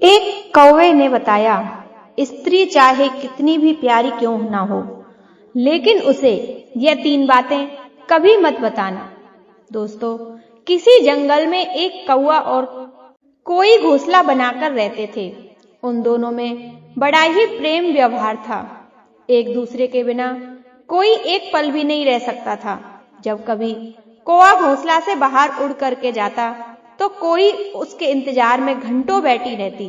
एक कौवे ने बताया, स्त्री चाहे कितनी भी प्यारी क्यों ना हो, लेकिन उसे यह 3 बातें कभी मत बताना। दोस्तों, किसी जंगल में एक कौवा और कोई घोंसला बनाकर रहते थे। उन दोनों में बड़ा ही प्रेम व्यवहार था। एक दूसरे के बिना कोई एक पल भी नहीं रह सकता था। जब कभी कौवा घोंसला से बाहर उड़ करके जाता तो कोई उसके इंतजार में घंटों बैठी रहती।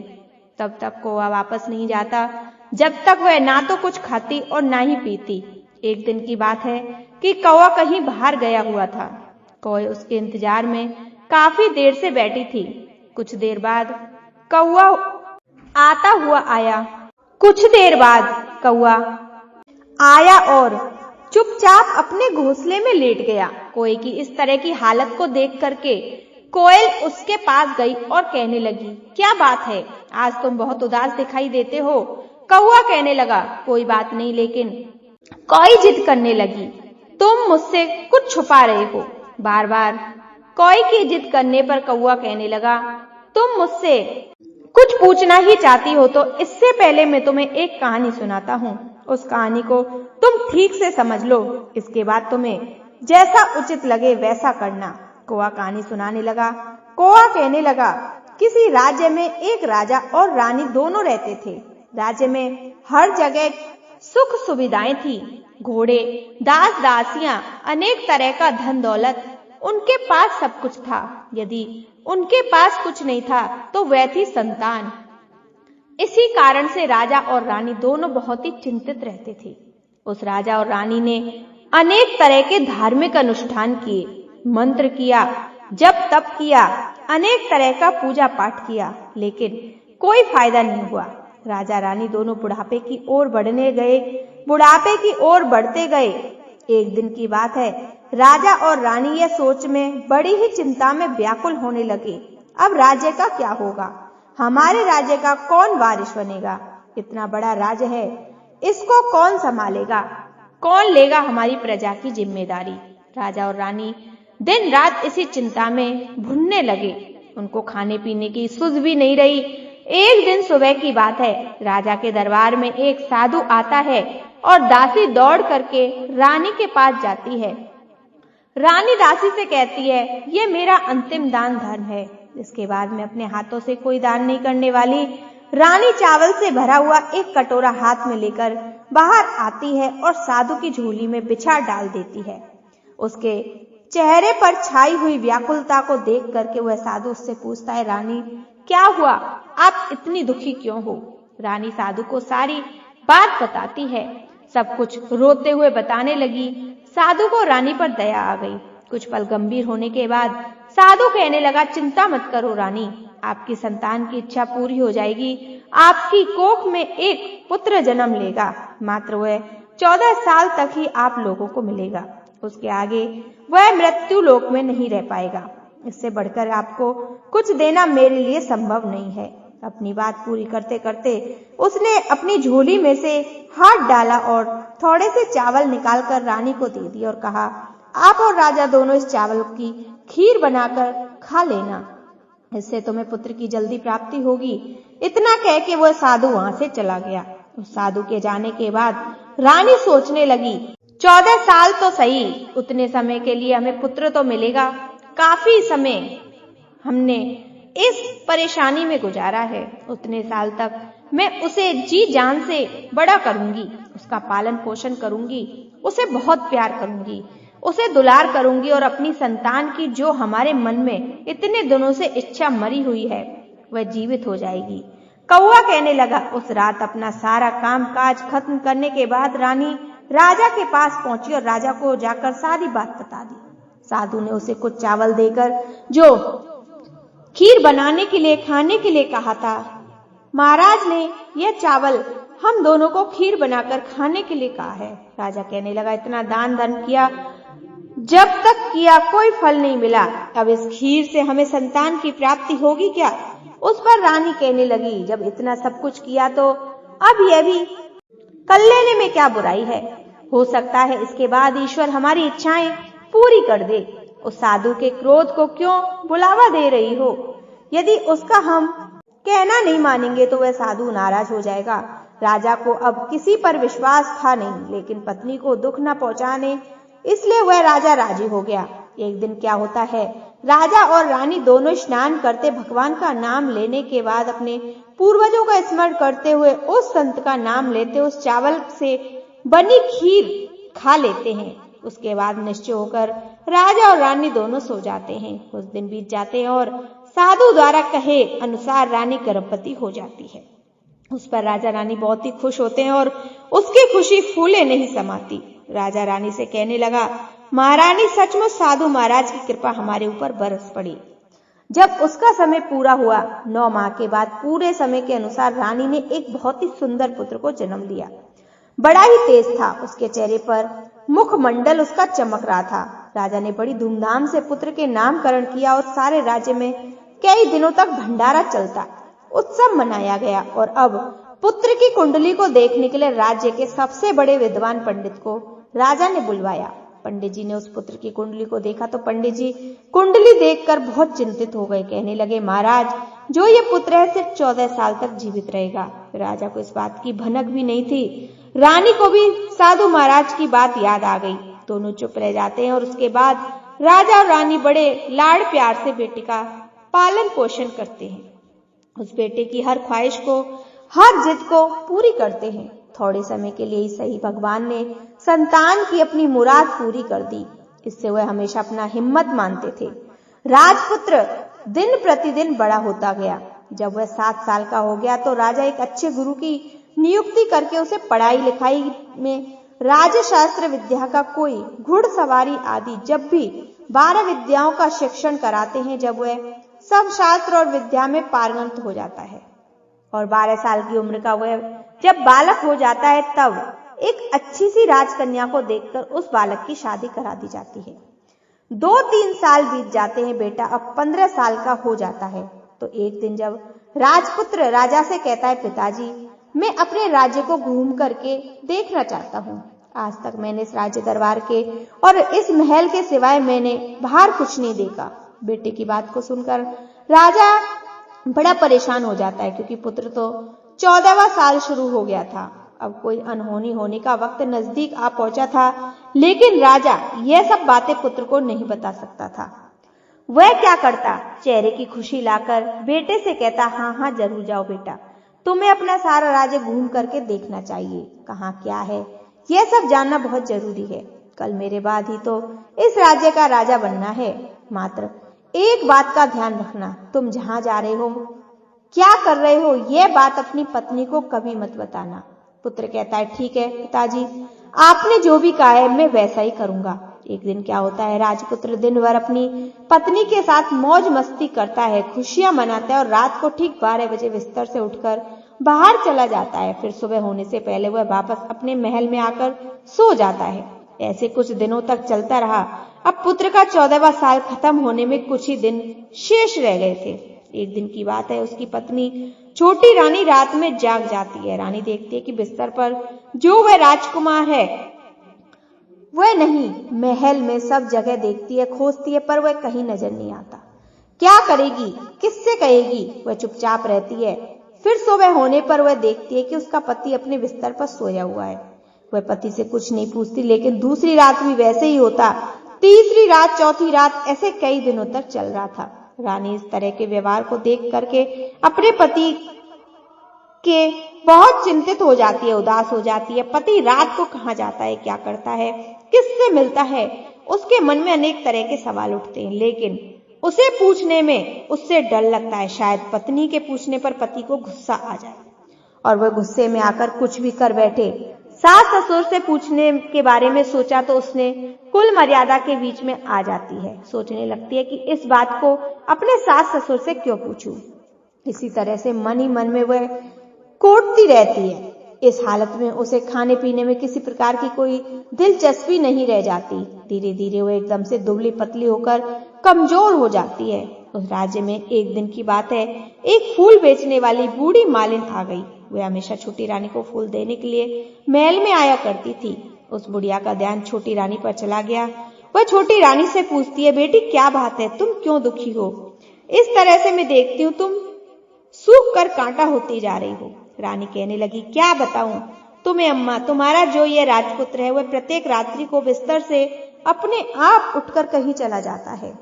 तब तक कौवा वापस नहीं जाता जब तक वह ना तो कुछ खाती और ना ही पीती। एक दिन की बात है कि कौवा कहीं बाहर गया हुआ था। कौवे उसके इंतजार में काफी देर से बैठी थी। कुछ देर बाद कौवा आता हुआ आया। कुछ देर बाद कौवा आया और चुपचाप अपने घोंसले में लेट गया। कौवे की इस तरह की हालत को देख करके कोयल उसके पास गई और कहने लगी, क्या बात है, आज तुम बहुत उदास दिखाई देते हो। कौवा कहने लगा, कोई बात नहीं, लेकिन कौई जिद करने लगी, तुम मुझसे कुछ छुपा रहे हो। बार बार कौई की जिद करने पर कौवा कहने लगा, तुम मुझसे कुछ पूछना ही चाहती हो तो इससे पहले मैं तुम्हें एक कहानी सुनाता हूँ। उस कहानी को तुम ठीक से समझ लो, इसके बाद तुम्हें जैसा उचित लगे वैसा करना। कौवा कहानी सुनाने लगा। कौवा कहने लगा, किसी राज्य में एक राजा और रानी दोनों रहते थे। राज्य में हर जगह सुख सुविधाएं थी। घोड़े, दास दासियां, अनेक तरह का धन दौलत, उनके पास सब कुछ था। यदि उनके पास कुछ नहीं था तो वह थी संतान। इसी कारण से राजा और रानी दोनों बहुत ही चिंतित रहते थे। उस राजा और रानी ने अनेक तरह के धार्मिक अनुष्ठान किए, मंत्र किया, जप तप किया, अनेक तरह का पूजा पाठ किया, लेकिन कोई फायदा नहीं हुआ। राजा रानी दोनों बुढ़ापे की ओर बढ़ते गए। एक दिन की बात है, राजा और रानी यह सोच में बड़ी ही चिंता में व्याकुल होने लगे, अब राज्य का क्या होगा, हमारे राज्य का कौन वारिस बनेगा। इतना बड़ा राज्य है, इसको कौन संभालेगा, कौन लेगा हमारी प्रजा की जिम्मेदारी। राजा और रानी दिन रात इसी चिंता में भुनने लगे। उनको खाने पीने की सुध भी नहीं रही। एक दिन सुबह की बात है, राजा के दरबार में एक साधु आता है और दासी दौड़ करके रानी के पास जाती है। रानी दासी से कहती है, ये मेरा अंतिम दान धर्म है, इसके बाद मैं अपने हाथों से कोई दान नहीं करने वाली। रानी चावल से भरा हुआ एक कटोरा हाथ में लेकर बाहर आती है और साधु की झोली में बिछा डाल देती है। उसके चेहरे पर छाई हुई व्याकुलता को देख करके वह साधु उससे पूछता है, रानी क्या हुआ, आप इतनी दुखी क्यों हो। रानी साधु को सारी बात बताती है, सब कुछ रोते हुए बताने लगी। साधु को रानी पर दया आ गई। कुछ पल गंभीर होने के बाद साधु कहने लगा, चिंता मत करो रानी, आपकी संतान की इच्छा पूरी हो जाएगी। आपकी कोख में एक पुत्र जन्म लेगा, मात्र वह 14 साल तक ही आप लोगों को मिलेगा, उसके आगे वह मृत्यु लोक में नहीं रह पाएगा। इससे बढ़कर आपको कुछ देना मेरे लिए संभव नहीं है। अपनी बात पूरी करते करते उसने अपनी झोली में से हाथ डाला और थोड़े से चावल निकालकर रानी को दे दिए और कहा, आप और राजा दोनों इस चावल की खीर बनाकर खा लेना, इससे तुम्हें पुत्र की जल्दी प्राप्ति होगी। इतना कह के वह साधु वहां से चला गया। उस साधु के जाने के बाद रानी सोचने लगी, 14 साल तो सही, उतने समय के लिए हमें पुत्र तो मिलेगा। काफी समय हमने इस परेशानी में गुजारा है, उतने साल तक मैं उसे जी जान से बड़ा करूंगी, उसका पालन पोषण करूंगी, उसे बहुत प्यार करूंगी, उसे दुलार करूंगी और अपनी संतान की जो हमारे मन में इतने दिनों से इच्छा मरी हुई है वह जीवित हो जाएगी। कौवा कहने लगा, उस रात अपना सारा काम काज खत्म करने के बाद रानी राजा के पास पहुंची और राजा को जाकर सारी बात बता दी। साधु ने उसे कुछ चावल देकर जो खीर बनाने के लिए खाने के लिए कहा था, महाराज ने यह चावल हम दोनों को खीर बनाकर खाने के लिए कहा है। राजा कहने लगा, इतना दान धर्म किया, जब तक किया कोई फल नहीं मिला, अब इस खीर से हमें संतान की प्राप्ति होगी क्या। उस पर रानी कहने लगी, जब इतना सब कुछ किया तो अब यह भी कर लेने में क्या बुराई है, हो सकता है इसके बाद ईश्वर हमारी इच्छाएं पूरी कर दे। उस साधु के क्रोध को क्यों बुलावा दे रही हो, यदि उसका हम कहना नहीं मानेंगे तो वह साधु नाराज हो जाएगा। राजा को अब किसी पर विश्वास था नहीं, लेकिन पत्नी को दुख न पहुंचाने इसलिए वह राजा राजी हो गया। एक दिन क्या होता है, राजा और रानी दोनों स्नान करते भगवान का नाम लेने के बाद अपने पूर्वजों का स्मरण करते हुए उस संत का नाम लेते उस चावल से बनी खीर खा लेते हैं। उसके बाद निश्चय होकर राजा और रानी दोनों सो जाते हैं। कुछ दिन बीत जाते हैं और साधु द्वारा कहे अनुसार रानी गर्भवती हो जाती है। उस पर राजा रानी बहुत ही खुश होते हैं और उसकी खुशी फूले नहीं समाती। राजा रानी से कहने लगा, महारानी सचमुच साधु महाराज की कृपा हमारे ऊपर बरस पड़ी। जब उसका समय पूरा हुआ, 9 माह के बाद पूरे समय के अनुसार रानी ने एक बहुत ही सुंदर पुत्र को जन्म लिया। बड़ा ही तेज था, उसके चेहरे पर मुखमंडल उसका चमक रहा था। राजा ने बड़ी धूमधाम से पुत्र के नामकरण किया और सारे राज्य में कई दिनों तक भंडारा चलता, उत्सव मनाया गया। और अब पुत्र की कुंडली को देखने के लिए राज्य के सबसे बड़े विद्वान पंडित को राजा ने बुलवाया। पंडित जी ने उस पुत्र की कुंडली को देखा तो पंडित जी कुंडली देखकर बहुत चिंतित हो गए। कहने लगे, महाराज जो ये पुत्र है सिर्फ 14 साल तक जीवित रहेगा। राजा को इस बात की भनक भी नहीं थी। रानी को भी साधु महाराज की बात याद आ गई। दोनों चुप रह जाते हैं और उसके बाद राजा और रानी बड़े लाड़ प्यार से बेटे का पालन पोषण करते हैं। उस बेटे की हर ख्वाहिश को, हर जिद को पूरी करते हैं। थोड़े समय के लिए ही सही, भगवान ने संतान की अपनी मुराद पूरी कर दी। इससे वह हमेशा अपना हिम्मत मानते थे। राजपुत्र दिन प्रतिदिन बड़ा होता गया। जब वह 7 साल का हो गया तो राजा एक अच्छे गुरु की नियुक्ति करके उसे पढ़ाई लिखाई में राजशास्त्र विद्या का कोई घुड़सवारी आदि जब भी 12 विद्याओं का शिक्षण कराते हैं। जब वह सब शास्त्र और विद्या में पारंगत हो जाता है और 12 साल की उम्र का वह जब बालक हो जाता है, तब एक अच्छी सी राजकन्या को देखकर उस बालक की शादी करा दी जाती है। 2-3 साल बीत जाते हैं, बेटा अब 15 साल का हो जाता है। तो एक दिन जब राजपुत्र राजा से कहता है, पिताजी मैं अपने राज्य को घूम करके देखना चाहता हूँ। आज तक मैंने इस राज्य दरबार के और इस महल के सिवाय मैंने बाहर कुछ नहीं देखा। बेटे की बात को सुनकर राजा बड़ा परेशान हो जाता है, क्योंकि पुत्र तो 14वां साल शुरू हो गया था। अब कोई अनहोनी होने का वक्त नजदीक आ पहुंचा था, लेकिन राजा यह सब बातें पुत्र को नहीं बता सकता था। वह क्या करता, चेहरे की खुशी लाकर बेटे से कहता, हाँ हाँ जरूर जाओ बेटा, तुम्हें अपना सारा राज्य घूम करके देखना चाहिए। कहाँ क्या है यह सब जानना बहुत जरूरी है। कल मेरे बाद ही तो इस राज्य का राजा बनना है। मात्र एक बात का ध्यान रखना, तुम जहां जा रहे हो, क्या कर रहे हो, यह बात अपनी पत्नी को कभी मत बताना। पुत्र कहता है, ठीक है पिताजी, आपने जो भी कहा है मैं वैसा ही करूंगा। एक दिन क्या होता है, राजपुत्र दिन भर अपनी पत्नी के साथ मौज मस्ती करता है, खुशियां मनाता है और रात को ठीक 12 बजे बिस्तर से उठकर बाहर चला जाता है। फिर सुबह होने से पहले वह वापस अपने महल में आकर सो जाता है। ऐसे कुछ दिनों तक चलता रहा। अब पुत्र का 14वां साल खत्म होने में कुछ ही दिन शेष रह गए थे। एक दिन की बात है, उसकी पत्नी छोटी रानी रात में जाग जाती है। रानी देखती है कि बिस्तर पर जो वह राजकुमार है वह नहीं। महल में सब जगह देखती है, खोजती है, पर वह कहीं नजर नहीं आता। क्या करेगी, किससे कहेगी, वह चुपचाप रहती है। फिर सुबह होने पर वह देखती है कि उसका पति अपने बिस्तर पर सोया हुआ है। वह पति से कुछ नहीं पूछती, लेकिन दूसरी रात भी वैसे ही होता। तीसरी रात, चौथी रात, ऐसे कई दिनों तक चल रहा था। रानी इस तरह के व्यवहार को देख करके अपने पति के बहुत चिंतित हो जाती है, उदास हो जाती है। पति रात को कहाँ जाता है, क्या करता है, किससे मिलता है, उसके मन में अनेक तरह के सवाल उठते हैं, लेकिन उसे पूछने में उससे डर लगता है। शायद पत्नी के पूछने पर पति को गुस्सा आ जाए और वह गुस्से में आकर कुछ भी कर बैठे। सास ससुर से पूछने के बारे में सोचा तो उसने कुल मर्यादा के बीच में आ जाती है। सोचने लगती है कि इस बात को अपने सास ससुर से क्यों पूछूं। इसी तरह से मन ही मन में वह कोटती रहती है। इस हालत में उसे खाने पीने में किसी प्रकार की कोई दिलचस्पी नहीं रह जाती। धीरे धीरे वह एकदम से दुबली पतली होकर कमजोर हो जाती है। उस राज्य में एक दिन की बात है, एक फूल बेचने वाली बूढ़ी मालिन आ गई। वह हमेशा छोटी रानी को फूल देने के लिए महल में आया करती थी। उस बुढ़िया का ध्यान छोटी रानी पर चला गया। वह छोटी रानी से पूछती है, बेटी क्या बात है, तुम क्यों दुखी हो? इस तरह से मैं देखती हूँ तुम सूख कर कांटा होती जा रही हो। रानी कहने लगी, क्या बताऊं तुम्हें अम्मा, तुम्हारा जो ये राजपुत्र है वह प्रत्येक रात्रि को बिस्तर से अपने आप उठकर कहीं चला जाता है।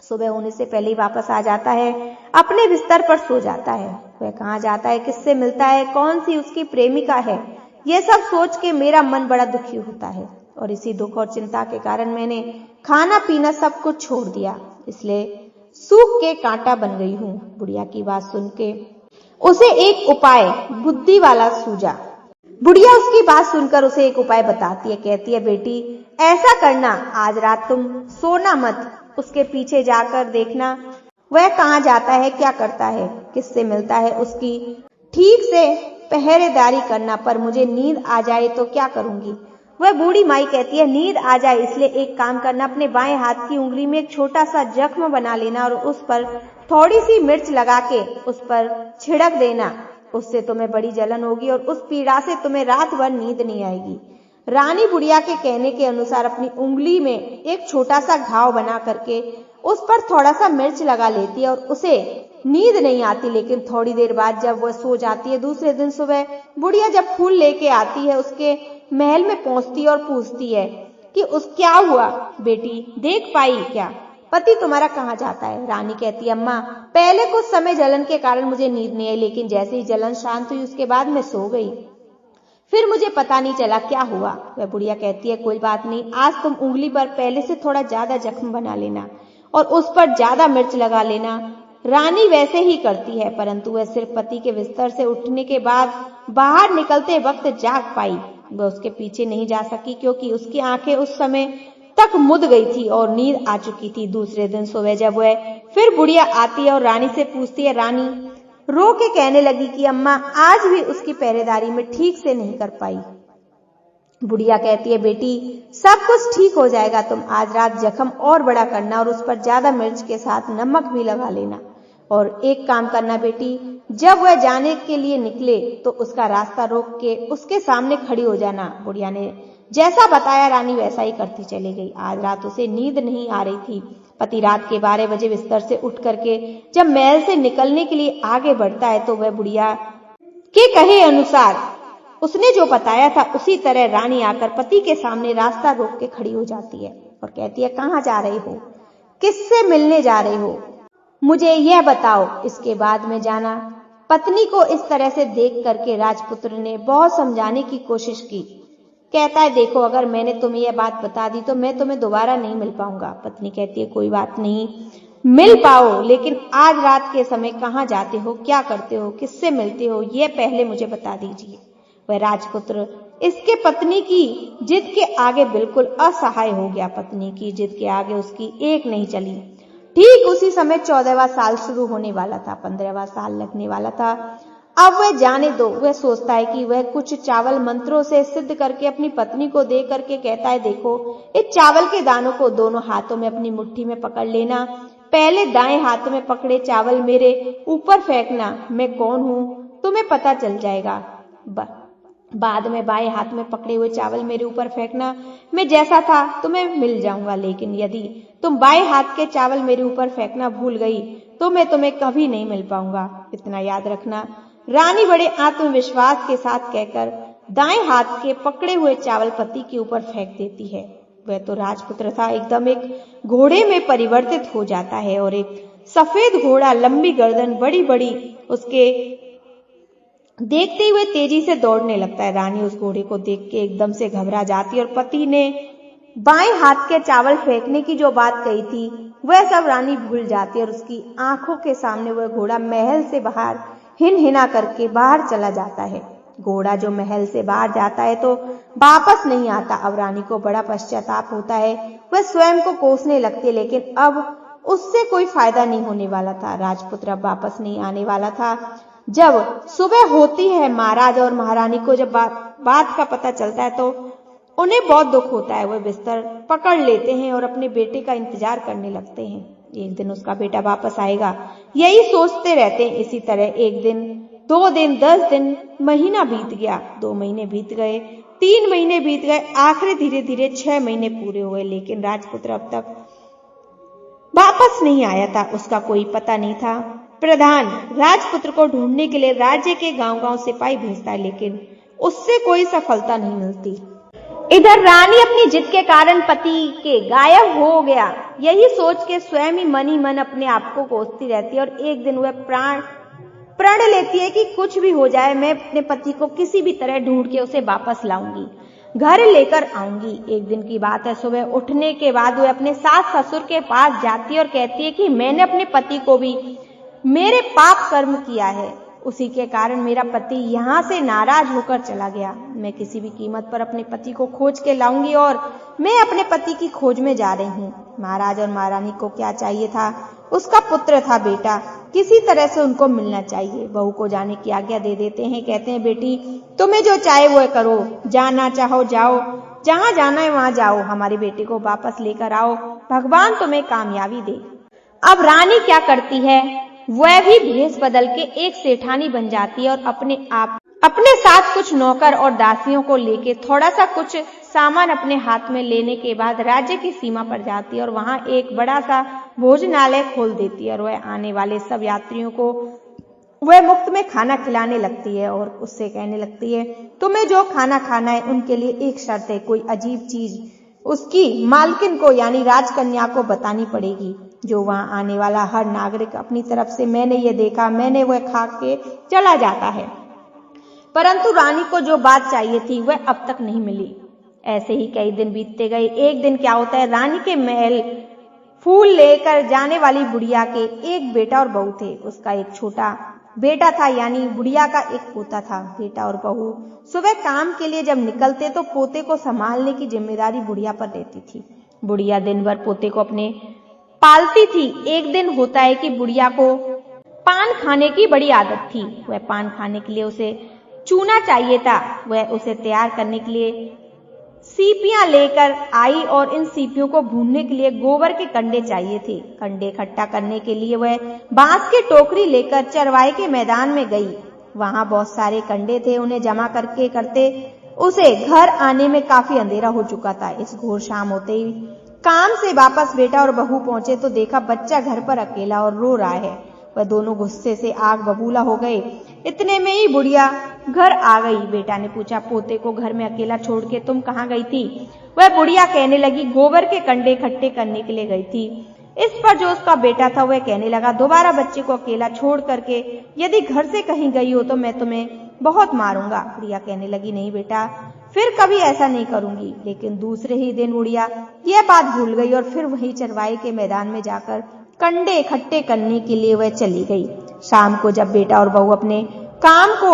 सुबह होने से पहले ही वापस आ जाता है, अपने बिस्तर पर सो जाता है। वह कहाँ जाता है, किससे मिलता है, कौन सी उसकी प्रेमिका है, यह सब सोच के मेरा मन बड़ा दुखी होता है। और इसी दुख और चिंता के कारण मैंने खाना पीना सब कुछ छोड़ दिया, इसलिए सूख के कांटा बन गई हूँ। बुढ़िया की बात सुन के उसे एक उपाय बुद्धि वाला सूझा। बुढ़िया उसकी बात सुनकर उसे एक उपाय बताती है। कहती है, बेटी ऐसा करना, आज रात तुम सोना मत, उसके पीछे जाकर देखना वह कहाँ जाता है, क्या करता है, किससे मिलता है, उसकी ठीक से पहरेदारी करना, पर मुझे नींद आ जाए तो क्या करूंगी। वह बूढ़ी माई कहती है, नींद आ जाए इसलिए एक काम करना, अपने बाएं हाथ की उंगली में एक छोटा सा जख्म बना लेना और उस पर थोड़ी सी मिर्च लगा के उस पर छिड़क देना, उससे तुम्हें बड़ी जलन होगी और उस पीड़ा से तुम्हें रात भर नींद नहीं आएगी। रानी बुढ़िया के कहने के अनुसार अपनी उंगली में एक छोटा सा घाव बना करके उस पर थोड़ा सा मिर्च लगा लेती है और उसे नींद नहीं आती, लेकिन थोड़ी देर बाद जब वह सो जाती है, दूसरे दिन सुबह बुढ़िया जब फूल लेके आती है, उसके महल में पहुंचती है और पूछती है कि उस क्या हुआ बेटी, देख पाई क्या, पति तुम्हारा कहाँ जाता है। रानी कहती है, अम्मा पहले कुछ समय जलन के कारण मुझे नींद नहीं आई, लेकिन जैसे ही जलन शांत हुई उसके बाद मैं सो गई, फिर मुझे पता नहीं चला क्या हुआ। वह बुढ़िया कहती है, कोई बात नहीं, आज तुम उंगली पर पहले से थोड़ा ज्यादा जख्म बना लेना और उस पर ज्यादा मिर्च लगा लेना। रानी वैसे ही करती है, परंतु वह सिर्फ पति के बिस्तर से उठने के बाद बाहर निकलते वक्त जाग पाई। वह उसके पीछे नहीं जा सकी क्योंकि उसकी आंखें उस समय तक मुद गई थी और नींद आ चुकी थी। दूसरे दिन सुबह जब वह फिर बुढ़िया आती है और रानी से पूछती है, रानी रो के कहने लगी कि अम्मा आज भी उसकी पहरेदारी में ठीक से नहीं कर पाई। बुढ़िया कहती है, बेटी सब कुछ ठीक हो जाएगा, तुम आज रात जख्म और बड़ा करना और उस पर ज्यादा मिर्च के साथ नमक भी लगा लेना, और एक काम करना बेटी, जब वह जाने के लिए निकले तो उसका रास्ता रोक के उसके सामने खड़ी हो जाना। बुढ़िया ने जैसा बताया रानी वैसा ही करती चली गई। आज रात उसे नींद नहीं आ रही थी। पति रात के 12 बजे बिस्तर से उठ करके जब महल से निकलने के लिए आगे बढ़ता है तो वह बुढ़िया के कहे अनुसार उसने जो बताया था उसी तरह रानी आकर पति के सामने रास्ता रोक के खड़ी हो जाती है और कहती है, कहाँ जा रहे हो, किससे मिलने जा रहे हो, मुझे यह बताओ, इसके बाद में जाना। पत्नी को इस तरह से देख करके राजपुत्र ने बहुत समझाने की कोशिश की। कहता है, देखो अगर मैंने तुम्हें यह बात बता दी तो मैं तुम्हें दोबारा नहीं मिल पाऊंगा। पत्नी कहती है, कोई बात नहीं, मिल पाओ, लेकिन आज रात के समय कहाँ जाते हो, क्या करते हो, किससे मिलते हो, यह पहले मुझे बता दीजिए। वह राजपुत्र इसके पत्नी की जिद के आगे बिल्कुल असहाय हो गया। पत्नी की जिद के आगे उसकी एक नहीं चली। ठीक उसी समय 14वां साल शुरू होने वाला था, 15वां साल लगने वाला था। अब वह जाने दो, वह सोचता है कि वह कुछ चावल मंत्रों से सिद्ध करके अपनी पत्नी को दे करके कहता है, देखो इस चावल के दानों को दोनों हाथों में अपनी मुट्ठी में पकड़ लेना, पहले दाएं हाथ में पकड़े चावल मेरे ऊपर फेंकना, मैं कौन हूं तुम्हें पता चल जाएगा। बाद में बाएं हाथ में पकड़े हुए चावल मेरे ऊपर फेंकना, मैं जैसा था तुम्हें मिल जाऊंगा, लेकिन यदि तुम बाएं हाथ के चावल मेरे ऊपर फेंकना भूल गई तो मैं तुम्हें कभी नहीं मिल पाऊंगा, इतना याद रखना। रानी बड़े आत्मविश्वास के साथ कहकर दाएं हाथ के पकड़े हुए चावल पति के ऊपर फेंक देती है। वह तो राजपुत्र था, एकदम एक घोड़े में परिवर्तित हो जाता है और एक सफेद घोड़ा, लंबी गर्दन, बड़ी बड़ी उसके देखते हुए तेजी से दौड़ने लगता है। रानी उस घोड़े को देख के एकदम से घबरा जाती है और पति ने बाएं हाथ के चावल फेंकने की जो बात कही थी वह सब रानी भूल जाती है और उसकी आंखों के सामने वह घोड़ा महल से बाहर हिनहिना करके बाहर चला जाता है। घोड़ा जो महल से बाहर जाता है तो वापस नहीं आता। अब रानी को बड़ा पश्चाताप होता है, वह स्वयं को कोसने लगती है, लेकिन अब उससे कोई फायदा नहीं होने वाला था। राजपुत्र अब वापस नहीं आने वाला था। जब सुबह होती है, महाराज और महारानी को जब बात का पता चलता है तो उन्हें बहुत दुख होता है। वह बिस्तर पकड़ लेते हैं और अपने बेटे का इंतजार करने लगते हैं। एक दिन उसका बेटा वापस आएगा, यही सोचते रहते हैं। इसी तरह 1 दिन, 2 दिन, 10 दिन, महीना बीत गया, 2 महीने बीत गए, 3 महीने बीत गए, आखिर धीरे धीरे 6 महीने पूरे हुए, लेकिन राजपुत्र अब तक वापस नहीं आया था। उसका कोई पता नहीं था। प्रधान राजपुत्र को ढूंढने के लिए राज्य के गांव-गांव सिपाही भेजता है, लेकिन उससे कोई सफलता नहीं मिलती। इधर रानी अपनी जिद के कारण पति के गायब हो गया, यही सोच के स्वयं ही मन अपने आप को कोसती रहती है और एक दिन वह प्रण लेती है कि कुछ भी हो जाए मैं अपने पति को किसी भी तरह ढूंढ के उसे वापस लाऊंगी, घर लेकर आऊंगी। एक दिन की बात है, सुबह उठने के बाद वह अपने सास ससुर के पास जाती है और कहती है कि मैंने अपने पति को भी मेरे पाप कर्म किया है, उसी के कारण मेरा पति यहाँ से नाराज होकर चला गया। मैं किसी भी कीमत पर अपने पति को खोज के लाऊंगी और मैं अपने पति की खोज में जा रही हूँ। महाराज और महारानी को क्या चाहिए था? उसका पुत्र था बेटा, किसी तरह से उनको मिलना चाहिए। बहू को जाने की आज्ञा दे देते हैं, कहते हैं बेटी तुम्हें जो चाहे वो करो, जाना चाहो जाओ, जहाँ जाना है वहां जाओ, हमारे बेटे को वापस लेकर आओ, भगवान तुम्हें कामयाबी दे। अब रानी क्या करती है, वह भी भेष बदल के एक सेठानी बन जाती है और अपने साथ कुछ नौकर और दासियों को लेके थोड़ा सा कुछ सामान अपने हाथ में लेने के बाद राज्य की सीमा पर जाती है और वहां एक बड़ा सा भोजनालय खोल देती है और वह आने वाले सब यात्रियों को वह मुफ्त में खाना खिलाने लगती है और उससे कहने लगती है तुम्हें जो खाना खाना है उनके लिए एक शर्त है, कोई अजीब चीज उसकी मालकिन को यानी राजकन्या को बतानी पड़ेगी। जो वहां आने वाला हर नागरिक अपनी तरफ से मैंने ये देखा, मैंने वह खा के चला जाता है, परंतु रानी को जो बात चाहिए थी वह अब तक नहीं मिली। ऐसे ही कई दिन बीतते गए। एक दिन क्या होता है, रानी के महल फूल लेकर जाने वाली बुढ़िया के एक बेटा और बहू थे। उसका एक छोटा बेटा था, यानी बुढ़िया का एक पोता था। बेटा और बहू सुबह काम के लिए जब निकलते तो पोते को संभालने की जिम्मेदारी बुढ़िया पर रहती थी। बुढ़िया दिन भर पोते को अपने पालती थी। एक दिन होता है कि बुढ़िया को पान खाने की बड़ी आदत थी। वह पान खाने के लिए उसे चूना चाहिए था। वह उसे तैयार करने के लिए सीपियां लेकर आई और इन सीपियों को भूनने के लिए गोबर के कंडे चाहिए थे। कंडे इकट्ठा करने के लिए वह बांस की टोकरी लेकर चरवाहे के मैदान में गई। वहां बहुत सारे कंडे थे। उन्हें जमा करते उसे घर आने में काफी अंधेरा हो चुका था। इस घोर शाम होते ही काम से वापस बेटा और बहू पहुंचे तो देखा बच्चा घर पर अकेला और रो रहा है। वह दोनों गुस्से से आग बबूला हो गए। इतने में ही बुढ़िया घर आ गई। बेटा ने पूछा पोते को घर में अकेला छोड़ के तुम कहाँ गई थी? वह बुढ़िया कहने लगी गोबर के कंडे इकट्ठे करने के लिए गई थी। इस पर जो उसका बेटा था वह कहने लगा दोबारा बच्चे को अकेला छोड़ करके यदि घर से कहीं गई हो तो मैं तुम्हें बहुत मारूंगा। बुढ़िया कहने लगी नहीं बेटा, फिर कभी ऐसा नहीं करूंगी। लेकिन दूसरे ही दिन बुढ़िया यह बात भूल गई और फिर वही चरवाहे के मैदान में जाकर कंडे इकट्ठे करने के लिए वह चली गई। शाम को जब बेटा और बहू अपने काम को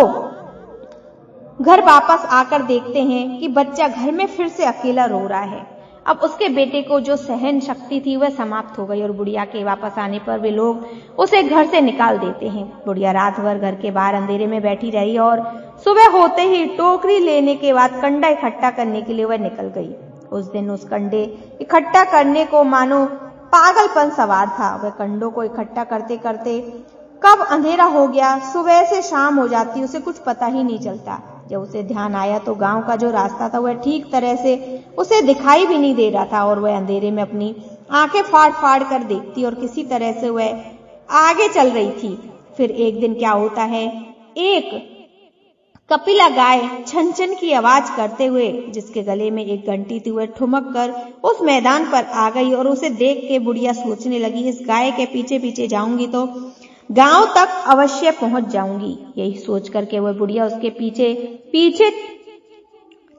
घर वापस आकर देखते हैं कि बच्चा घर में फिर से अकेला रो रहा है। अब उसके बेटे को जो सहन शक्ति थी वह समाप्त हो गई और बुढ़िया के वापस आने पर वे लोग उसे घर से निकाल देते हैं। बुढ़िया रात भर घर के बाहर अंधेरे में बैठी रही और सुबह होते ही टोकरी लेने के बाद कंडा इकट्ठा करने के लिए वह निकल गई। उस दिन उस कंडे इकट्ठा करने को मानो पागलपन सवार था। वह कंडों को इकट्ठा करते करते कब अंधेरा हो गया, सुबह से शाम हो जाती, उसे कुछ पता ही नहीं चलता। जब उसे ध्यान आया तो गांव का जो रास्ता था वह ठीक तरह से उसे दिखाई भी नहीं दे रहा था और वह अंधेरे में अपनी आंखें फाड़ फाड़ कर देखती और किसी तरह से वह आगे चल रही थी। फिर एक दिन क्या होता है, एक कपिला गाय छन छन की आवाज करते हुए जिसके गले में एक घंटी थी वह ठुमक कर उस मैदान पर आ गई और उसे देख के बुढ़िया सोचने लगी इस गाय के पीछे पीछे जाऊंगी तो गांव तक अवश्य पहुंच जाऊंगी। यही सोच करके वह बुढ़िया उसके पीछे पीछे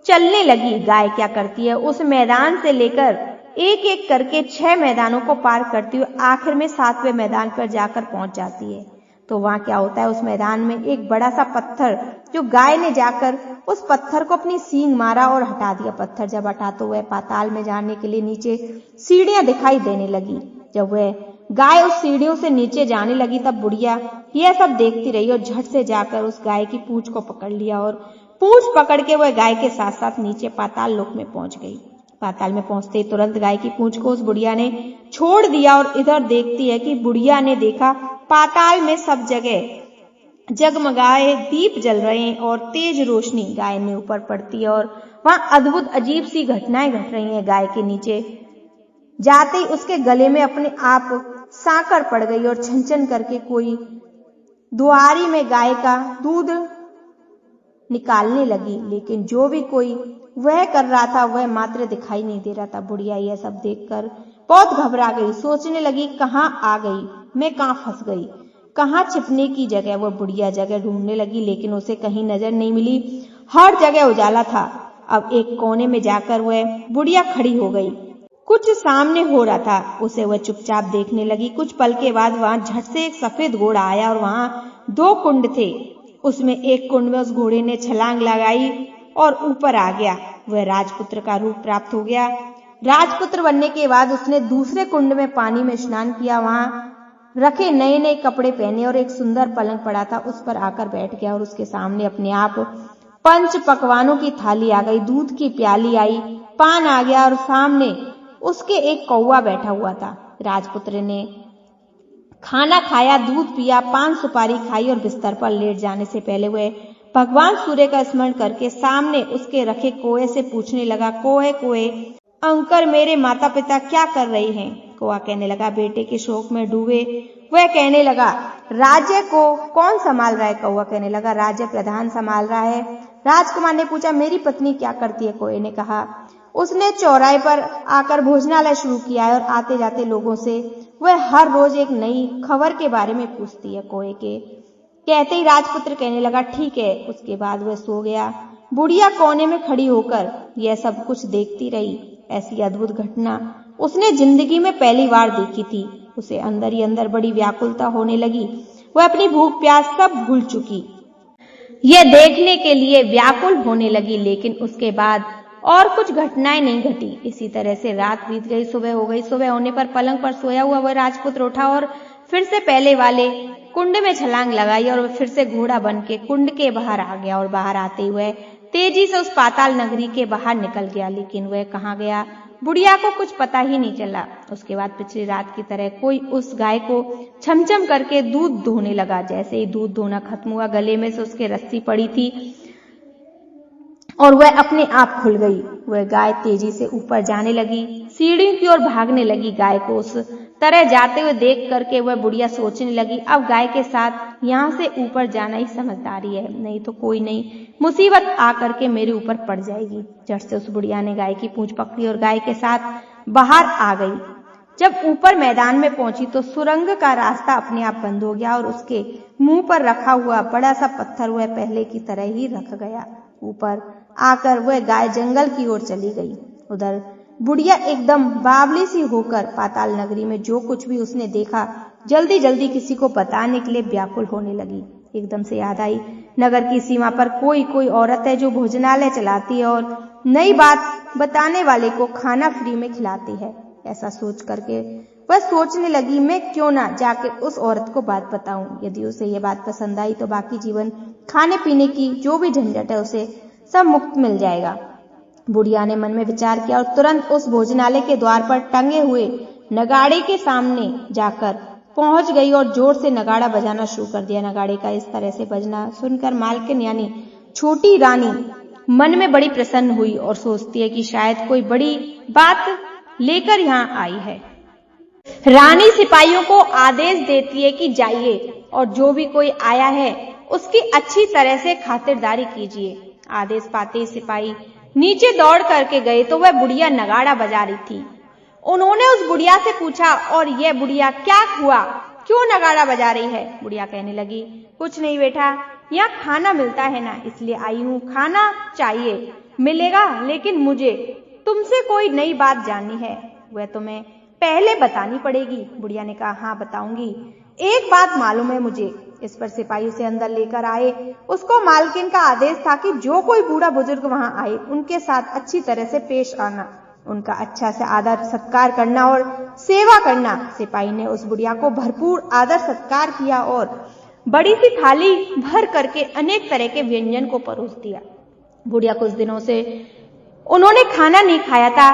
चलने लगी। गाय क्या करती है, उस मैदान से लेकर एक एक करके 6 मैदानों को पार करती हुई आखिर में 7वें मैदान पर जाकर पहुंच जाती है। तो वहां क्या होता है, उस मैदान में एक बड़ा सा पत्थर, जो गाय ने जाकर उस पत्थर को अपनी सींग मारा और हटा दिया। पत्थर जब हटा तो वह पाताल में जाने के लिए नीचे सीढ़ियां दिखाई देने लगी। जब वह गाय उस सीढ़ियों से नीचे जाने लगी तब बुढ़िया यह सब देखती रही और झट से जाकर उस गाय की पूंछ को पकड़ लिया और पूंछ पकड़ के वह गाय के साथ साथ नीचे पाताल लोक में पहुंच गई। पाताल में पहुंचते ही तुरंत गाय की पूंछ को उस बुढ़िया ने छोड़ दिया और इधर देखती है कि बुढ़िया ने देखा पाताल में सब जगह जगमगाए दीप जल रहे हैं और तेज रोशनी गाय में ऊपर पड़ती है और वहां अद्भुत अजीब सी घटनाएं घट रही हैं। गाय के नीचे जाते ही उसके गले में अपने आप सांकर पड़ गई और छन-छन करके कोई दुआरी में गाय का दूध निकालने लगी, लेकिन जो भी कोई वह कर रहा था वह मात्र दिखाई नहीं दे रहा था। बुढ़िया यह सब देखकर बहुत घबरा गई, सोचने लगी कहाँ आ गई मैं, कहाँ फंस गई, कहाँ छिपने की जगह। वह बुढ़िया जगह ढूंढने लगी, लेकिन उसे कहीं नजर नहीं मिली, हर जगह उजाला था। अब एक कोने में जाकर वह बुढ़िया खड़ी हो गई, कुछ सामने हो रहा था उसे वह चुपचाप देखने लगी। कुछ पल के बाद वहां झट से एक सफेद घोड़ा आया और वहां 2 कुंड थे। उसमें एक कुंड में उस घोड़े ने छलांग लगाई और ऊपर आ गया। वह राजपुत्र का रूप प्राप्त हो गया। राजपुत्र बनने के बाद उसने दूसरे कुंड में पानी में स्नान किया, वहां रखे नए नए कपड़े पहने और एक सुंदर पलंग पड़ा था उस पर आकर बैठ गया और उसके सामने अपने आप 5 पकवानों की थाली आ गई, दूध की प्याली आई, पान आ गया और सामने उसके एक कौवा बैठा हुआ था। राजपुत्र ने खाना खाया, दूध पिया, पान सुपारी खाई और बिस्तर पर लेट जाने से पहले वह भगवान सूर्य का स्मरण करके सामने उसके रखे कोए से पूछने लगा, कोए कोए अंकर मेरे माता पिता क्या कर रहे हैं? कौवा कहने लगा, बेटे के शोक में डूबे। वह कहने लगा, राज्य को कौन संभाल रहा है? कौवा कहने लगा, राज्य प्रधान संभाल रहा है। राजकुमार ने पूछा, मेरी पत्नी क्या करती है? कौवे ने कहा, उसने चौराहे पर आकर भोजनालय शुरू किया है और आते जाते लोगों से वह हर रोज एक नई खबर के बारे में पूछती है। कौवे के कहते ही राजपुत्र कहने लगा, ठीक है। उसके बाद वह सो गया। बुढ़िया कोने में खड़ी होकर यह सब कुछ देखती रही। ऐसी अद्भुत घटना उसने जिंदगी में पहली बार देखी थी। उसे अंदर ही अंदर बड़ी व्याकुलता होने लगी। वह अपनी भूख प्यास सब भूल चुकी, यह देखने के लिए व्याकुल होने लगी। लेकिन उसके बाद और कुछ घटनाएं नहीं घटी। इसी तरह से रात बीत गई, सुबह हो गई। सुबह होने पर पलंग पर सोया हुआ वह राजपुत्र उठा और फिर से पहले वाले कुंड में छलांग लगाई और फिर से घोड़ा बन के कुंड के बाहर आ गया और बाहर आते हुए तेजी से उस पाताल नगरी के बाहर निकल गया। लेकिन वह कहाँ गया बुढ़िया को कुछ पता ही नहीं चला। उसके बाद पिछली रात की तरह कोई उस गाय को छमछम करके दूध दोहने लगा। जैसे ही दूध दोहना खत्म हुआ, गले में से उसके रस्सी पड़ी थी और वह अपने आप खुल गई। वह गाय तेजी से ऊपर जाने लगी, सीढ़ियों की ओर भागने लगी। गाय को उस तरह जाते हुए देख करके वह बुढ़िया सोचने लगी, अब गाय के साथ यहाँ से ऊपर जाना ही समझदारी है, नहीं तो कोई नई मुसीबत आकर के मेरे ऊपर पड़ जाएगी। झट से उस बुढ़िया ने गाय की पूंछ पकड़ी और गाय के साथ बाहर आ गई। जब ऊपर मैदान में पहुंची तो सुरंग का रास्ता अपने आप बंद हो गया और उसके मुंह पर रखा हुआ बड़ा सा पत्थर वह पहले की तरह ही रख गया। ऊपर आकर वह गाय जंगल की ओर चली गई। उधर बुढ़िया एकदम बावली सी होकर पाताल नगरी में जो कुछ भी उसने देखा जल्दी जल्दी किसी को बताने के लिए व्याकुल होने लगी। एकदम से याद आई, नगर की सीमा पर कोई औरत है जो भोजनालय चलाती है और नई बात बताने वाले को खाना फ्री में खिलाती है। ऐसा सोच करके वह सोचने लगी, मैं क्यों ना जाकर उस औरत को बात बताऊं। यदि उसे ये बात पसंद आई तो बाकी जीवन खाने पीने की जो भी झंझट है उसे सब मुक्त मिल जाएगा। बुढ़िया ने मन में विचार किया और तुरंत उस भोजनालय के द्वार पर टंगे हुए नगाड़े के सामने जाकर पहुंच गई और जोर से नगाड़ा बजाना शुरू कर दिया। नगाड़े का इस तरह से बजना सुनकर मालकिन यानी छोटी रानी मन में बड़ी प्रसन्न हुई और सोचती है कि शायद कोई बड़ी बात लेकर यहाँ आई है। रानी सिपाहियों को आदेश देती है कि जाइए और जो भी कोई आया है उसकी अच्छी तरह से खातिरदारी कीजिए। आदेश पाते ही सिपाही नीचे दौड़ करके गए तो वह बुढ़िया नगाड़ा बजा रही थी। उन्होंने उस बुढ़िया से पूछा, और यह बुढ़िया क्या हुआ, क्यों नगाड़ा बजा रही है? बुढ़िया कहने लगी, कुछ नहीं बेटा, यहाँ खाना मिलता है ना, इसलिए आई हूँ। खाना चाहिए, मिलेगा, लेकिन मुझे तुमसे कोई नई बात जाननी है, वह तुम्हें पहले बतानी पड़ेगी। बुढ़िया ने कहा, हाँ बताऊंगी। एक बात मालूम है मुझे। इस पर सिपाही उसे अंदर लेकर आए। उसको मालकिन का आदेश था कि जो कोई बूढ़ा बुजुर्ग वहां आए उनके साथ अच्छी तरह से पेश आना, उनका अच्छा से आदर सत्कार करना और सेवा करना। सिपाही ने उस बुढ़िया को भरपूर आदर सत्कार किया और बड़ी सी थाली भर करके अनेक तरह के व्यंजन को परोस दिया। बुढ़िया कुछ दिनों से उन्होंने खाना नहीं खाया था।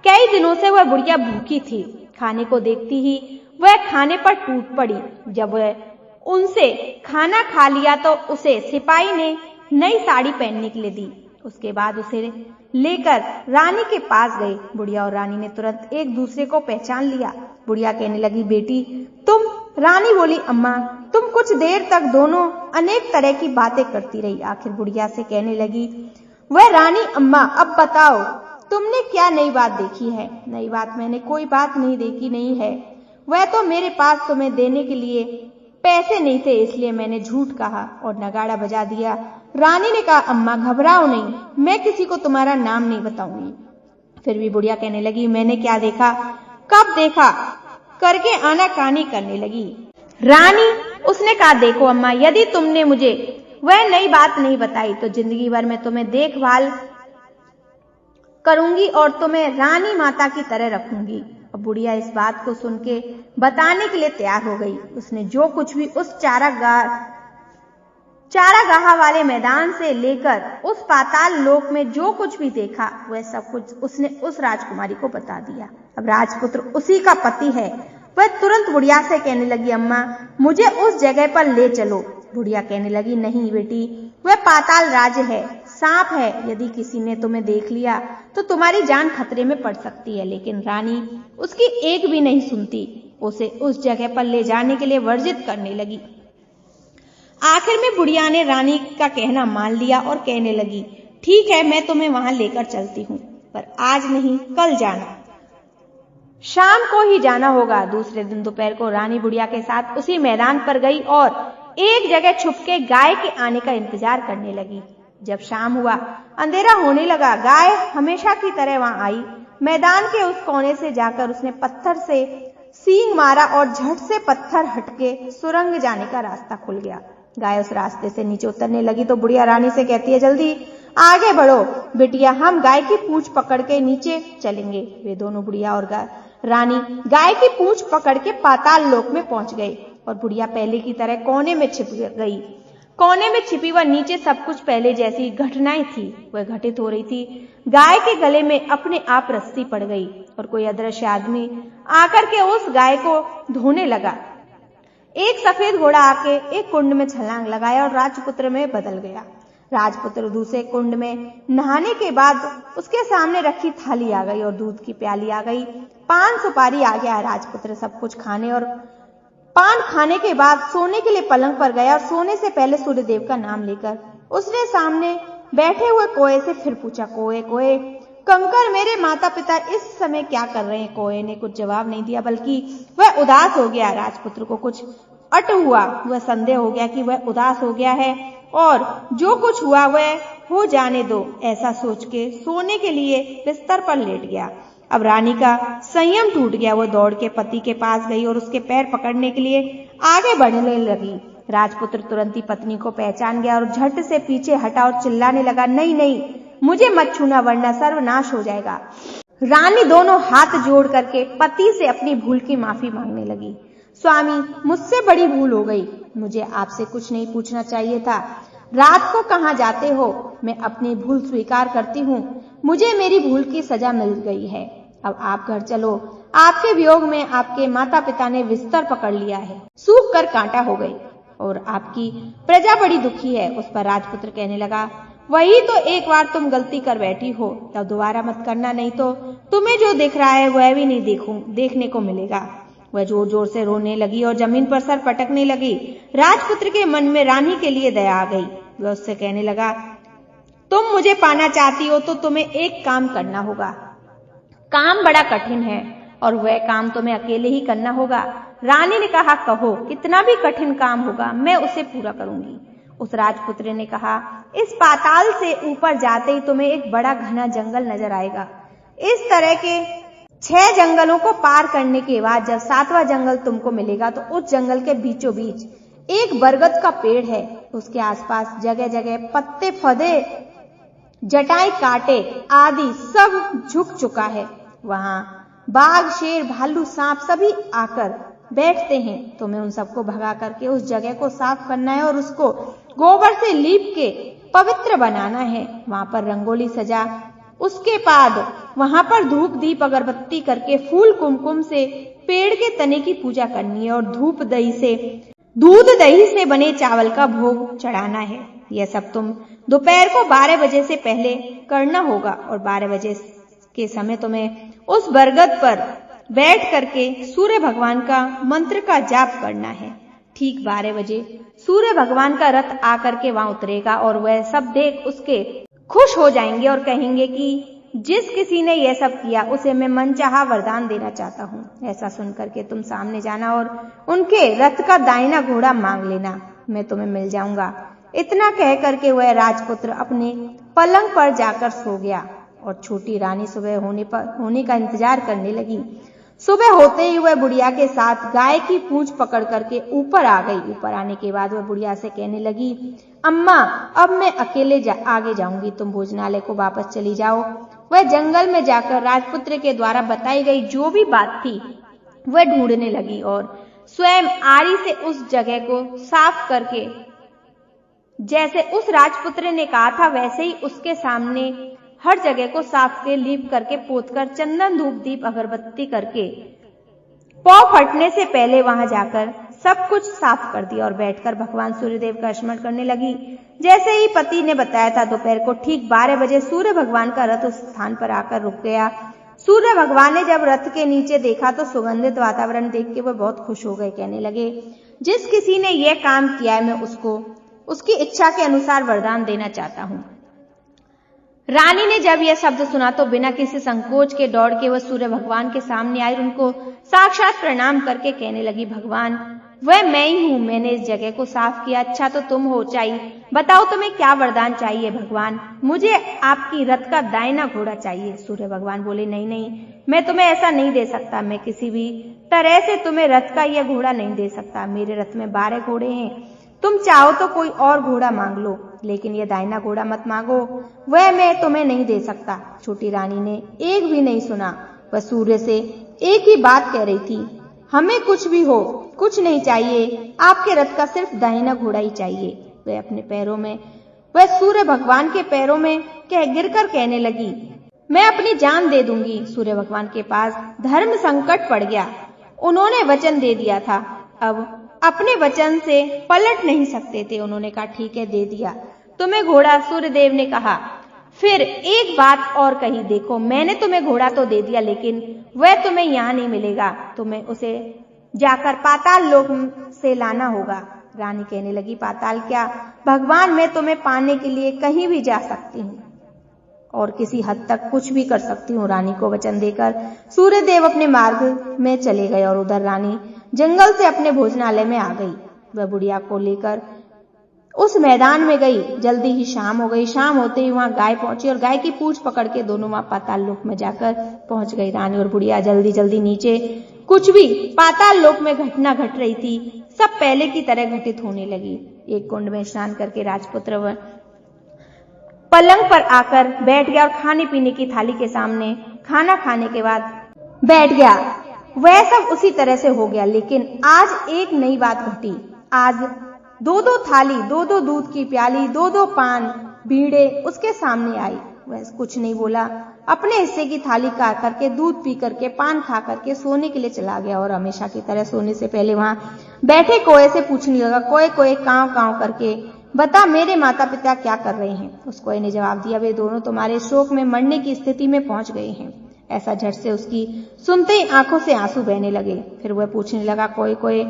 कई दिनों से वह बुढ़िया भूखी थी। खाने को देखती ही वह खाने पर टूट पड़ी। जब वह उनसे खाना खा लिया तो उसे सिपाही ने नई साड़ी पहनने के लिए दी उसके बाद उसे लेकर रानी के पास गए। बुढ़िया और रानी ने तुरंत एक दूसरे को पहचान लिया। बुढ़िया कहने लगी, बेटी तुम? रानी बोली, अम्मा। तुम कुछ देर तक दोनों अनेक तरह की बातें करती रही। आखिर बुढ़िया से कहने लगी, वह रानी, अम्मा अब बताओ तुमने क्या नई बात देखी है? नई बात मैंने कोई बात नहीं देखी नहीं है। वह तो मेरे पास तुम्हें देने के लिए पैसे नहीं थे, इसलिए मैंने झूठ कहा और नगाड़ा बजा दिया। रानी ने कहा, अम्मा घबराओ नहीं, मैं किसी को तुम्हारा नाम नहीं बताऊंगी। फिर भी बुढ़िया कहने लगी, मैंने क्या देखा? कब देखा? करके आनाकानी करने लगी। रानी, उसने कहा, देखो अम्मा, यदि तुमने मुझे वह नई बात नहीं बताई तो जिंदगी भर मैं तुम्हें देखभाल करूंगी और तुम्हें रानी माता की तरह रखूंगी। अब बुढ़िया इस बात को सुन के बताने के लिए तैयार हो गई। उसने जो कुछ भी उस चारागाह वाले मैदान से लेकर उस पाताल लोक में जो कुछ भी देखा वह सब कुछ उसने उस राजकुमारी को बता दिया। अब राजपुत्र उसी का पति है। वह तुरंत बुढ़िया से कहने लगी, अम्मा मुझे उस जगह पर ले चलो। बुढ़िया कहने लगी, नहीं बेटी, वह पाताल राज्य है, सांप है। यदि किसी ने तुम्हें देख लिया तो तुम्हारी जान खतरे में पड़ सकती है। लेकिन रानी उसकी एक भी नहीं सुनती, उसे उस जगह पर ले जाने के लिए वर्जित करने लगी। आखिर में बुढ़िया ने रानी का कहना मान लिया और कहने लगी, ठीक है, मैं तुम्हें वहां लेकर चलती हूं, पर आज नहीं, कल जाना, शाम को ही जाना होगा। दूसरे दिन दोपहर को रानी बुढ़िया के साथ उसी मैदान पर गई और एक जगह छुप के गाय के आने का इंतजार करने लगी। जब शाम हुआ, अंधेरा होने लगा, गाय हमेशा की तरह वहां आई। मैदान के उस कोने से जाकर उसने पत्थर से सींग मारा और झट से पत्थर हटके सुरंग जाने का रास्ता खुल गया। गाय उस रास्ते से नीचे उतरने लगी तो बुढ़िया रानी से कहती है, जल्दी आगे बढ़ो बिटिया, हम गाय की पूंछ पकड़ के नीचे चलेंगे। वे दोनों, बुढ़िया और रानी, गाय की पूंछ पकड़ के पाताल लोक में पहुंच गए और बुढ़िया पहले की तरह कोने में छिप गई। कोने में छिपी वह नीचे सब कुछ पहले जैसी घटनाएं थी वह घटित हो रही थी। गाय के गले में अपने आप रस्सी पड़ गई और कोई अदृश्य आदमी आकर के उस गाय को धोने लगा। एक सफेद घोड़ा आके एक कुंड में छलांग लगाया और राजपुत्र में बदल गया। राजपुत्र दूसरे कुंड में नहाने के बाद उसके सामने रखी थाली आ गई और दूध की प्याली आ गई, पान सुपारी आ गया। राजपुत्र सब कुछ खाने और पान खाने के बाद सोने के लिए पलंग पर गया और सोने से पहले सूर्यदेव का नाम लेकर उसने सामने बैठे हुए कोए से फिर पूछा, कोए कोए कंकर, मेरे माता पिता इस समय क्या कर रहे हैं? कोए ने कुछ जवाब नहीं दिया, बल्कि वह उदास हो गया। राजपुत्र को कुछ अट हुआ, वह संदेह हो गया कि वह उदास हो गया है और जो कुछ हुआ वह हो जाने दो, ऐसा सोच के सोने के लिए बिस्तर पर लेट गया। अब रानी का संयम टूट गया। वह दौड़ के पति के पास गई और उसके पैर पकड़ने के लिए आगे बढ़ने लगी। राजपुत्र तुरंत ही पत्नी को पहचान गया और झट से पीछे हटा और चिल्लाने लगा, नहीं नहीं, मुझे मत छूना वरना सर्वनाश हो जाएगा। रानी दोनों हाथ जोड़ करके पति से अपनी भूल की माफी मांगने लगी। स्वामी, मुझसे बड़ी भूल हो गई, मुझे आपसे कुछ नहीं पूछना चाहिए था। रात को कहाँ जाते हो? मैं अपनी भूल स्वीकार करती हूँ, मुझे मेरी भूल की सजा मिल गई है। अब आप घर चलो, आपके वियोग में आपके माता पिता ने बिस्तर पकड़ लिया है, सूख कर कांटा हो गई और आपकी प्रजा बड़ी दुखी है। उस पर राजपुत्र कहने लगा, वही तो एक बार तुम गलती कर बैठी हो, तब दोबारा मत करना, नहीं तो तुम्हें जो दिख रहा है वह भी नहीं देखने को मिलेगा। वह जोर जोर से रोने लगी और जमीन पर सर पटकने लगी। राजपुत्र के मन में रानी के लिए दया आ गई। वह उससे कहने लगा, तुम मुझे पाना चाहती हो तो तुम्हें एक काम करना होगा। काम बड़ा कठिन है और वह काम तुम्हें अकेले ही करना होगा। रानी ने कहा, कहो, कितना भी कठिन काम होगा मैं उसे पूरा करूंगी। उस राजपुत्र ने कहा, इस पाताल से ऊपर जाते ही तुम्हें एक बड़ा घना जंगल नजर आएगा। इस तरह के 6 जंगलों को पार करने के बाद जब 7वां जंगल तुमको मिलेगा तो उस जंगल के बीचों बीच एक बरगद का पेड़ है। उसके आसपास जगह जगह पत्ते, फदे, जटाई, कांटे आदि सब झुक चुका है। वहां बाघ, शेर, भालू, सांप सभी आकर बैठते हैं। तुम्हें उन सबको भगा करके उस जगह को साफ करना है और उसको गोबर से लीप के पवित्र बनाना है। वहां पर रंगोली सजा, उसके बाद वहां पर धूप दीप अगरबत्ती करके फूल कुमकुम से पेड़ के तने की पूजा करनी है और दूध दही से बने चावल का भोग चढ़ाना है। यह सब तुम दोपहर को 12 बजे से पहले करना होगा और 12 बजे के समय तुम्हें उस बरगद पर बैठ करके सूर्य भगवान का मंत्र का जाप करना है। ठीक 12 बजे सूर्य भगवान का रथ आकर के वहां उतरेगा और वह सब देख उसके खुश हो जाएंगे और कहेंगे कि जिस किसी ने यह सब किया उसे मैं मनचाहा वरदान देना चाहता हूँ। ऐसा सुनकर के तुम सामने जाना और उनके रथ का दाहिना घोड़ा मांग लेना, मैं तुम्हें मिल जाऊंगा। इतना कह करके वह राजपुत्र अपने पलंग पर जाकर सो गया और छोटी रानी सुबह होने का इंतजार करने लगी। सुबह होते ही वह बुढ़िया के साथ गाय की पूंछ पकड़ करके ऊपर आ गई। ऊपर आने के बाद वह बुढ़िया से कहने लगी, अम्मा अब मैं अकेले आगे जाऊंगी, तुम भोजनालय को वापस चली जाओ। वह जंगल में जाकर राजपुत्र के द्वारा बताई गई जो भी बात थी वह ढूंढने लगी और स्वयं आरी से उस जगह को साफ करके जैसे उस राजपुत्र ने कहा था वैसे ही उसके सामने हर जगह को साफ के लीप करके पोतकर चंदन धूप दीप अगरबत्ती करके पौ फटने से पहले वहां जाकर सब कुछ साफ कर दिया और बैठकर भगवान सूर्यदेव का स्मरण करने लगी। जैसे ही पति ने बताया था दोपहर को ठीक 12 बजे सूर्य भगवान का रथ उस स्थान पर आकर रुक गया। सूर्य भगवान ने जब रथ के नीचे देखा तो सुगंधित वातावरण देख के वह बहुत खुश हो गए। कहने लगे, जिस किसी ने यह काम किया है मैं उसको उसकी इच्छा के अनुसार वरदान देना चाहता हूँ। रानी ने जब यह शब्द सुना तो बिना किसी संकोच के दौड़ के वह सूर्य भगवान के सामने आई, उनको साक्षात प्रणाम करके कहने लगी, भगवान वह मैं ही हूँ, मैंने इस जगह को साफ किया। अच्छा तो तुम हो चाहिए, बताओ तुम्हें क्या वरदान चाहिए। भगवान मुझे आपकी रथ का दाहिना घोड़ा चाहिए। सूर्य भगवान बोले, नहीं नहीं, मैं तुम्हें ऐसा नहीं दे सकता, मैं किसी भी तरह से तुम्हें रथ का यह घोड़ा नहीं दे सकता। मेरे रथ में 12 घोड़े हैं, तुम चाहो तो कोई और घोड़ा मांग लो, लेकिन यह दाहिना घोड़ा मत मांगो, वह मैं तुम्हें नहीं दे सकता। छोटी रानी ने एक भी नहीं सुना, वह सूर्य से एक ही बात कह रही थी, हमें कुछ भी हो कुछ नहीं चाहिए, आपके रथ का सिर्फ दाहिना घोड़ा ही चाहिए। वह अपने पैरों में वह सूर्य भगवान के पैरों में गिरकर कहने लगी, मैं अपनी जान दे दूंगी। सूर्य भगवान के पास धर्म संकट पड़ गया, उन्होंने वचन दे दिया था, अब अपने वचन से पलट नहीं सकते थे। उन्होंने कहा, ठीक है दे दिया तुम्हें घोड़ा। सूर्यदेव ने कहा, फिर एक बात और कही, देखो मैंने तुम्हें घोड़ा तो दे दिया लेकिन वह तुम्हें यहाँ नहीं मिलेगा, तुम्हें उसे जाकर पाताल लोक से लाना होगा। रानी कहने लगी, पाताल क्या भगवान, मैं तुम्हें पाने के लिए कहीं भी जा सकती हूँ और किसी हद तक कुछ भी कर सकती हूँ। रानी को वचन देकर सूर्यदेव अपने मार्ग में चले गए और उधर रानी जंगल से अपने भोजनालय में आ गई। वह बुढ़िया को लेकर उस मैदान में गई। जल्दी ही शाम हो गई। शाम होते ही वहां गाय पहुंची और गाय की पूंछ पकड़ के दोनों वहां पाताल लोक में जाकर पहुंच गई। रानी और बुढ़िया जल्दी जल्दी नीचे, कुछ भी पाताल लोक में घटना घट रही थी सब पहले की तरह घटित होने लगी। एक कुंड में स्नान करके राजपुत्र पलंग पर आकर बैठ गया और खाने पीने की थाली के सामने खाना खाने के बाद बैठ गया। वह सब उसी तरह से हो गया, लेकिन आज एक नई बात घटी। आज 2-2 थाली, 2-2 दूध की प्याली, 2-2 पान बीड़े उसके सामने आई। वह कुछ नहीं बोला, अपने हिस्से की थाली खा करके, दूध पी करके, पान खा करके सोने के लिए चला गया और हमेशा की तरह सोने से पहले वहां बैठे कोए से पूछने लगा, कोए कोए कांव कांव करके बता मेरे माता पिता क्या कर रहे हैं। उस कोए ने जवाब दिया, वे दोनों तुम्हारे शोक में मरने की स्थिति में पहुंच गए हैं। ऐसा झट से उसकी सुनते ही आंखों से आंसू बहने लगे। फिर वह पूछने लगा, कोए कोए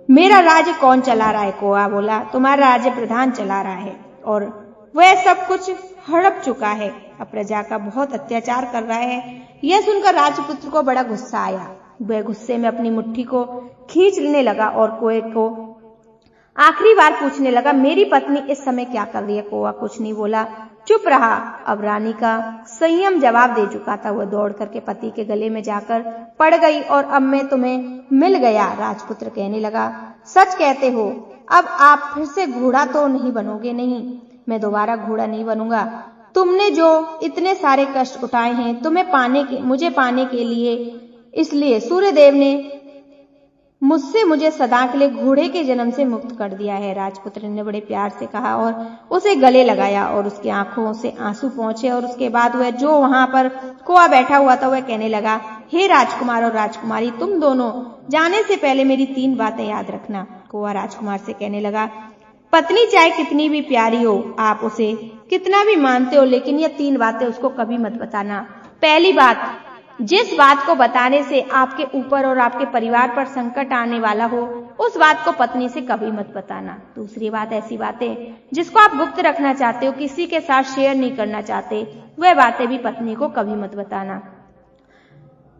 मेरा राज्य कौन चला रहा है। कोआ बोला, तुम्हारा राज्य प्रधान चला रहा है और वह सब कुछ हड़प चुका है, अब प्रजा का बहुत अत्याचार कर रहा है। यह सुनकर राजपुत्र को बड़ा गुस्सा आया। वह गुस्से में अपनी मुट्ठी को खींच लेने लगा और कोए को आखिरी बार पूछने लगा, मेरी पत्नी इस समय क्या कर रही है। कोआ कुछ नहीं बोला, चुप रहा। अब रानी का संयम जवाब दे चुका था। वह दौड़ करके पति के गले में जाकर पड़ गई और अब मैं तुम्हें मिल गया। राजपुत्र कहने लगा, सच कहते हो, अब आप फिर से घोड़ा तो नहीं बनोगे। नहीं, मैं दोबारा घोड़ा नहीं बनूंगा। तुमने जो इतने सारे कष्ट उठाए हैं मुझे पाने के लिए, इसलिए सूर्यदेव ने मुझे सदा के लिए घोड़े के जन्म से मुक्त कर दिया है। राजपुत्र ने बड़े प्यार से कहा और उसे गले लगाया और उसकी आंखों से आंसू पहुंचे और उसके बाद वह जो वहां पर कोआ बैठा हुआ था वह कहने लगा, हे राजकुमार और राजकुमारी, तुम दोनों जाने से पहले मेरी 3 बातें याद रखना। कोआ राजकुमार से कहने लगा, पत्नी चाहे कितनी भी प्यारी हो, आप उसे कितना भी मानते हो, लेकिन ये 3 बातें उसको कभी मत बताना। पहली बात, जिस बात को बताने से आपके ऊपर और आपके परिवार पर संकट आने वाला हो, उस बात को पत्नी से कभी मत बताना। दूसरी बात, ऐसी बातें जिसको आप गुप्त रखना चाहते हो, किसी के साथ शेयर नहीं करना चाहते, वह बातें भी पत्नी को कभी मत बताना।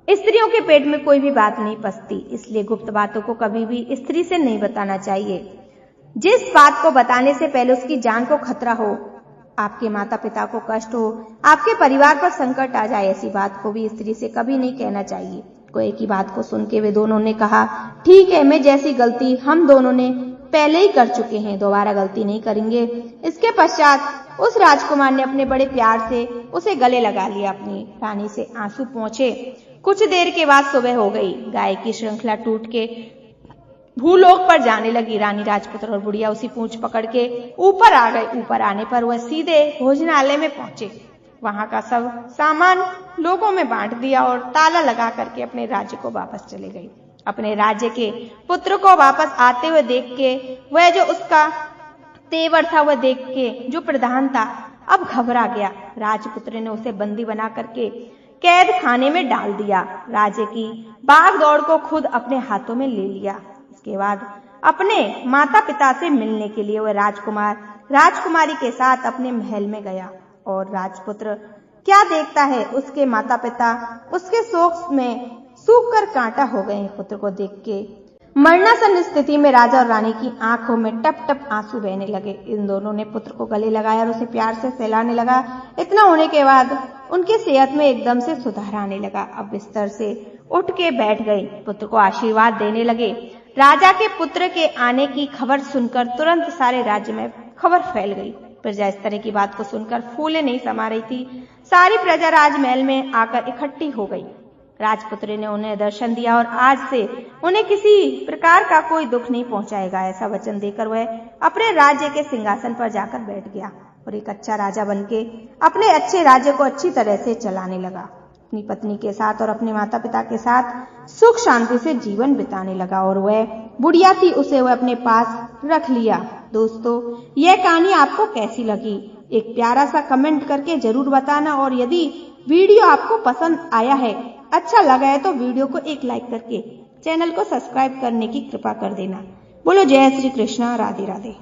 स्त्रियों के पेट में कोई भी बात नहीं पसती, इसलिए गुप्त बातों को कभी भी स्त्री से नहीं बताना चाहिए। जिस बात को बताने से पहले उसकी जान को खतरा हो, आपके माता पिता को कष्ट हो, आपके परिवार पर संकट आ जाए, ऐसी बात को भी स्त्री से कभी नहीं कहना चाहिए। कोई की बात को सुन के वे दोनों ने कहा, ठीक है, मैं जैसी गलती हम दोनों ने पहले ही कर चुके हैं, दोबारा गलती नहीं करेंगे। इसके पश्चात उस राजकुमार ने अपने बड़े प्यार से उसे गले लगा लिया। अपनी रानी से आंसू पहुंचे। कुछ देर के बाद सुबह हो गई। गाय की श्रृंखला टूट के भूलोक पर जाने लगी। रानी, राजपुत्र और बुढ़िया उसी पूंछ पकड़ के ऊपर आ गए। ऊपर आने पर वह सीधे भोजनालय में पहुंचे। वहां का सब सामान लोगों में बांट दिया और ताला लगा करके अपने राज्य को वापस चले गई। अपने राज्य के पुत्र को वापस आते हुए देख के, वह जो उसका तेवर था वह देख के जो प्रधान था अब घबरा गया। राजपुत्र ने उसे बंदी बना करके कैद खाने में डाल दिया। राज्य की भाग दौड़ को खुद अपने हाथों में ले लिया। इसके बाद अपने माता पिता से मिलने के लिए वह राजकुमार राजकुमारी के साथ अपने महल में गया। और राजपुत्र क्या देखता है, उसके माता पिता उसके शोक में सूख कर कांटा हो गए। पुत्र को देख के मरणासन स्थिति में राजा और रानी की आंखों में टप टप आंसू बहने लगे। इन दोनों ने पुत्र को गले लगाया और उसे प्यार से सहलाने लगा। इतना होने के बाद उनकी सेहत में एकदम से सुधार आने लगा। अब बिस्तर से उठ के बैठ गए, पुत्र को आशीर्वाद देने लगे। राजा के पुत्र के आने की खबर सुनकर तुरंत सारे राज्य में खबर फैल गई। प्रजा इस तरह की बात को सुनकर फूले नहीं समा रही थी। सारी प्रजा राजमहल में आकर इकट्ठी हो गई। राजपुत्र ने उन्हें दर्शन दिया और आज से उन्हें किसी प्रकार का कोई दुख नहीं पहुंचाएगा, ऐसा वचन देकर वह अपने राज्य के सिंहासन पर जाकर बैठ गया और एक अच्छा राजा बनके अपने अच्छे राज्य को अच्छी तरह से चलाने लगा। अपनी पत्नी के साथ और अपने माता पिता के साथ सुख शांति से जीवन बिताने लगा। और वह बुढ़िया थी, उसे वह अपने पास रख लिया। दोस्तों, यह कहानी आपको कैसी लगी, एक प्यारा सा कमेंट करके जरूर बताना। और यदि वीडियो आपको पसंद आया है, अच्छा लगा है, तो वीडियो को एक लाइक करके चैनल को सब्सक्राइब करने की कृपा कर देना। बोलो जय श्री कृष्णा, राधे राधे।